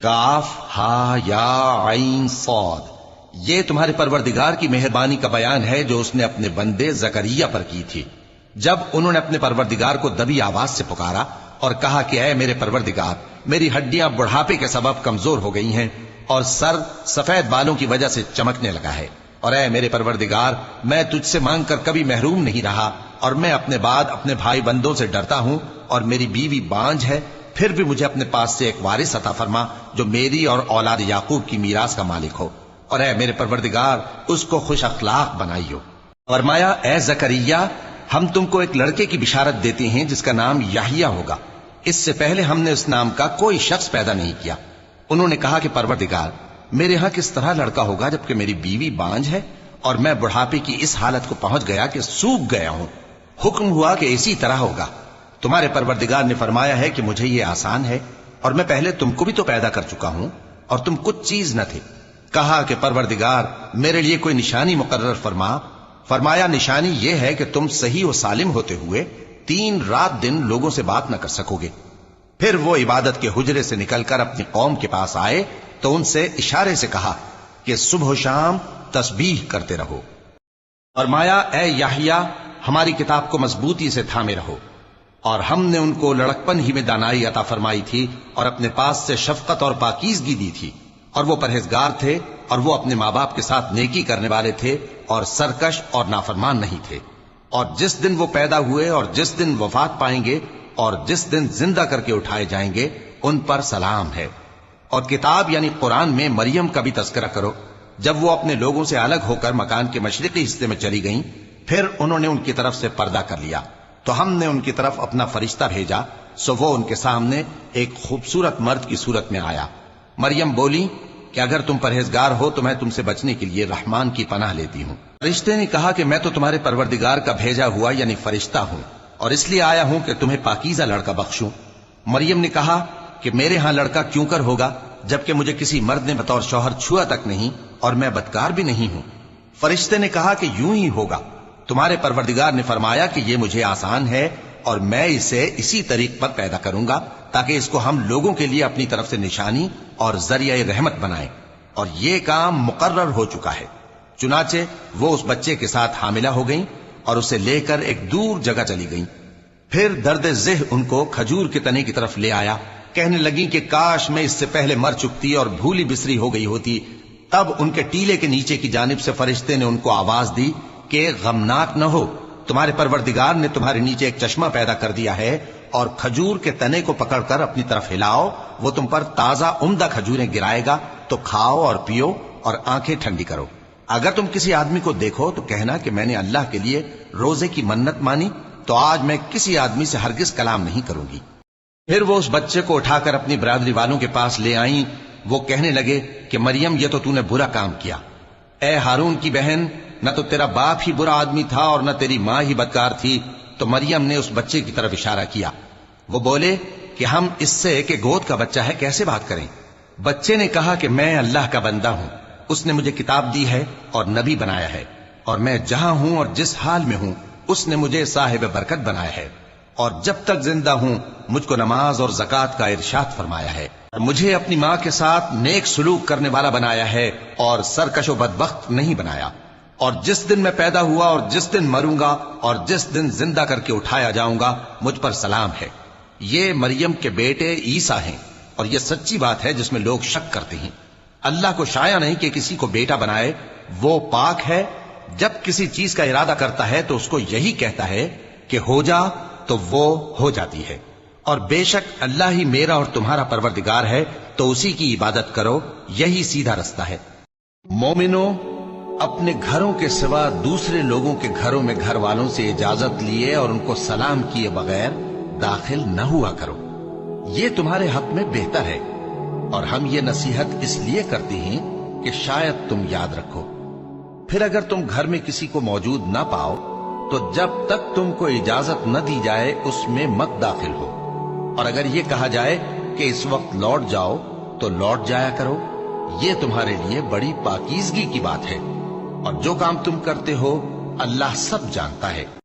کاف ہا یا عین صاد، یہ تمہارے پروردگار کی مہربانی کا بیان ہے جو اس نے اپنے بندے زکریا پر کی تھی جب انہوں نے اپنے پروردگار کو دبی آواز سے پکارا اور کہا کہ اے میرے پروردگار، میری ہڈیاں بڑھاپے کے سبب کمزور ہو گئی ہیں اور سر سفید بالوں کی وجہ سے چمکنے لگا ہے، اور اے میرے پروردگار، میں تجھ سے مانگ کر کبھی محروم نہیں رہا، اور میں اپنے بعد اپنے بھائی بندوں سے ڈرتا ہوں، اور میری بیوی بانجھ ہے، پھر بھی مجھے اپنے پاس سے ایک وارث عطا فرما جو میری اور اولاد یعقوب کی میراث کا مالک ہو، اور اے میرے پروردگار، اس کو خوش اخلاق بنائیو۔ فرمایا اے زکریا، ہم تم کو ایک لڑکے کی بشارت دیتے ہیں جس کا نام یحییٰ ہوگا، اس سے پہلے ہم نے اس نام کا کوئی شخص پیدا نہیں کیا۔ انہوں نے کہا کہ پروردگار، میرے ہاں کس طرح لڑکا ہوگا جبکہ میری بیوی بانجھ ہے اور میں بڑھاپے کی اس حالت کو پہنچ گیا کہ سوکھ گیا ہوں؟ حکم ہوا کہ اسی طرح ہوگا۔ تمہارے پروردگار نے فرمایا ہے کہ مجھے یہ آسان ہے، اور میں پہلے تم کو بھی تو پیدا کر چکا ہوں اور تم کچھ چیز نہ تھے۔ کہا کہ پروردگار، میرے لیے کوئی نشانی مقرر فرما۔ فرمایا نشانی یہ ہے کہ تم صحیح و سالم ہوتے ہوئے 3 رات دن لوگوں سے بات نہ کر سکو گے۔ پھر وہ عبادت کے حجرے سے نکل کر اپنی قوم کے پاس آئے تو ان سے اشارے سے کہا کہ صبح و شام تسبیح کرتے رہو۔ فرمایا اے یحییٰ، ہماری کتاب کو مضبوطی سے تھامے رہو، اور ہم نے ان کو لڑکپن ہی میں دانائی عطا فرمائی تھی اور اپنے پاس سے شفقت اور پاکیزگی دی تھی، اور وہ پرہیزگار تھے، اور وہ اپنے ماں باپ کے ساتھ نیکی کرنے والے تھے اور سرکش اور نافرمان نہیں تھے۔ اور جس دن وہ پیدا ہوئے اور جس دن وفات پائیں گے اور جس دن زندہ کر کے اٹھائے جائیں گے ان پر سلام ہے۔ اور کتاب یعنی قرآن میں مریم کا بھی تذکرہ کرو، جب وہ اپنے لوگوں سے الگ ہو کر مکان کے مشرقی حصے میں چلی گئیں، پھر انہوں نے ان کی طرف سے پردہ کر لیا تو ہم نے ان کی طرف اپنا فرشتہ بھیجا، سو وہ ان کے سامنے ایک خوبصورت مرد کی صورت میں آیا۔ مریم بولی کہ اگر تم پرہیزگار ہو تو میں تم سے بچنے کے لیے رحمان کی پناہ لیتی ہوں۔ فرشتے نے کہا کہ میں تو تمہارے پروردگار کا بھیجا ہوا یعنی فرشتہ ہوں، اور اس لیے آیا ہوں کہ تمہیں پاکیزہ لڑکا بخشوں۔ مریم نے کہا کہ میرے ہاں لڑکا کیوں کر ہوگا جبکہ مجھے کسی مرد نے بطور شوہر چھوا تک نہیں اور میں بدکار بھی نہیں ہوں۔ فرشتے نے کہا کہ یوں ہی ہوگا، تمہارے پروردگار نے فرمایا کہ یہ مجھے آسان ہے اور میں اسے اسی طریق پر پیدا کروں گا تاکہ اس کو ہم لوگوں کے لیے اپنی طرف سے نشانی اور ذریعہ رحمت بنائیں، اور یہ کام مقرر ہو چکا ہے۔ چنانچہ وہ اس بچے کے ساتھ حاملہ ہو گئیں اور اسے لے کر ایک دور جگہ چلی گئیں۔ پھر درد ذہ ان کو کھجور کے تنے کی طرف لے آیا، کہنے لگیں کہ کاش میں اس سے پہلے مر چکتی اور بھولی بسری ہو گئی ہوتی۔ تب ان کے ٹیلے کے نیچے کی جانب سے فرشتے نے ان کو آواز دی کہ غمناک نہ ہو، تمہارے پروردگار نے تمہارے نیچے ایک چشمہ پیدا کر دیا ہے، اور کھجور کے تنے کو پکڑ کر اپنی طرف ہلاؤ، وہ تم پر تازہ عمدہ کھجوریں گرائے گا، تو کھاؤ اور پیو اور آنکھیں ٹھنڈی کرو۔ اگر تم کسی آدمی کو دیکھو تو کہنا کہ میں نے اللہ کے لیے روزے کی منت مانی، تو آج میں کسی آدمی سے ہرگز کلام نہیں کروں گی۔ پھر وہ اس بچے کو اٹھا کر اپنی برادری والوں کے پاس لے آئیں۔ وہ کہنے لگے کہ مریم، یہ تو نے برا کام کیا۔ اے ہارون کی بہن، نہ تو تیرا باپ ہی برا آدمی تھا اور نہ تیری ماں ہی بدکار تھی۔ تو مریم نے اس بچے کی طرف اشارہ کیا۔ وہ بولے کہ ہم اس سے کہ گود کا بچہ ہے کیسے بات کریں؟ بچے نے کہا کہ میں اللہ کا بندہ ہوں، اس نے مجھے کتاب دی ہے اور نبی بنایا ہے، اور میں جہاں ہوں اور جس حال میں ہوں اس نے مجھے صاحب برکت بنایا ہے، اور جب تک زندہ ہوں مجھ کو نماز اور زکوٰۃ کا ارشاد فرمایا ہے، اور مجھے اپنی ماں کے ساتھ نیک سلوک کرنے والا بنایا ہے اور سرکش و بدبخت نہیں بنایا، اور جس دن میں پیدا ہوا اور جس دن مروں گا اور جس دن زندہ کر کے اٹھایا جاؤں گا مجھ پر سلام ہے۔ یہ مریم کے بیٹے عیسیٰ ہیں، اور یہ سچی بات ہے جس میں لوگ شک کرتے ہیں۔ اللہ کو شایع نہیں کہ کسی کو بیٹا بنائے، وہ پاک ہے، جب کسی چیز کا ارادہ کرتا ہے تو اس کو یہی کہتا ہے کہ ہو جا تو وہ ہو جاتی ہے، اور بے شک اللہ ہی میرا اور تمہارا پروردگار ہے، تو اسی کی عبادت کرو، یہی سیدھا رستہ ہے۔ مومنو، اپنے گھروں کے سوا دوسرے لوگوں کے گھروں میں گھر والوں سے اجازت لیے اور ان کو سلام کیے بغیر داخل نہ ہوا کرو، یہ تمہارے حق میں بہتر ہے، اور ہم یہ نصیحت اس لیے کرتے ہیں کہ شاید تم یاد رکھو۔ پھر اگر تم گھر میں کسی کو موجود نہ پاؤ تو جب تک تم کو اجازت نہ دی جائے اس میں مت داخل ہو، اور اگر یہ کہا جائے کہ اس وقت لوٹ جاؤ تو لوٹ جایا کرو، یہ تمہارے لیے بڑی پاکیزگی کی بات ہے، اور جو کام تم کرتے ہو اللہ سب جانتا ہے۔